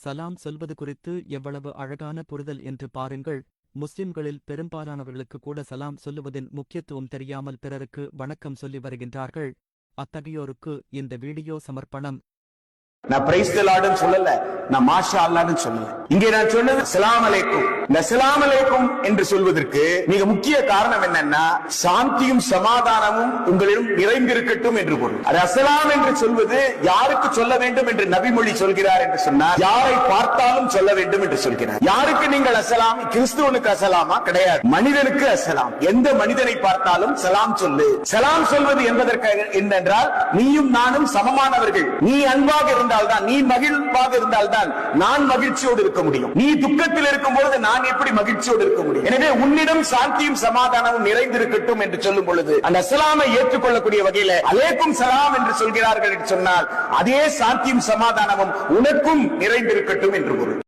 சலாம் சொல்வது குறித்து எவ்வளவு அழகான புரிதல் என்று பாருங்கள். முஸ்லிம்களில் பெரும்பாலானவர்களுக்கு கூட சலாம் சொல்லுவதின் முக்கியத்துவம் தெரியாமல் பிறருக்கு வணக்கம் சொல்லி வருகின்றார்கள். அத்தகையோருக்கு இந்த வீடியோ சமர்ப்பணம். நான் பிரைஸ் தி லார்ட்னு சொல்லல, நான் மாஷா அல்லாஹ்னு சொல்லல. இங்கே நான் சொன்னது அஸ்ஸலாமு அலைக்கும். இந்த அஸ்ஸலாமு அலைக்கும் என்று சொல்வதற்கு மிக முக்கிய காரணம் என்னன்னா, சாந்தியும் சமாதானமும் உங்களிடம் நிறைந்திருக்கட்டும் என்று பொருள். அது அஸ்ஸலாம் என்று சொல்வது யாருக்கு சொல்ல வேண்டும் என்று நபிமொழி சொல்கிறார் என்று சொன்னார், யாரை பார்த்தாலும் சொல்ல வேண்டும் என்று சொல்கிறார். யாருக்கு நீங்கள் அஸ்ஸலாம்? கிறிஸ்துவனுக்கு அஸ்ஸலாமா? கிடையாது. மனிதனுக்கு அஸ்ஸலாம். எந்த மனிதனை பார்த்தாலும் சலாம் சொல்லு. சலாம் சொல்வது என்பதற்காக என்னென்றால், நீயும் நானும் சமமானவர்கள். நீ அன்பாக இருந்தால்தான், நீ மகிழ்வாக இருந்தால்தான் நான் மகிழ்ச்சியோடு இருக்க முடியும். நீ துக்கத்தில் இருக்கும் பொழுது நான் எப்படி மகிழ்ச்சியோடு இருக்க முடியும்? எனவே உன்னிடம் சாந்தியும் சமாதானமும் நிறைந்திருக்கட்டும் என்று சொல்லும் பொழுது அந்த அஸ்ஸலாமை ஏற்றுக்கொள்ளக்கூடிய வகையில அலைக்கும் சலாம் என்று சொல்கிறார்கள் என்று சொன்னால், அதே சாந்தியும் சமாதானமும் உனக்கும் நிறைந்திருக்கட்டும் என்று பொருள்.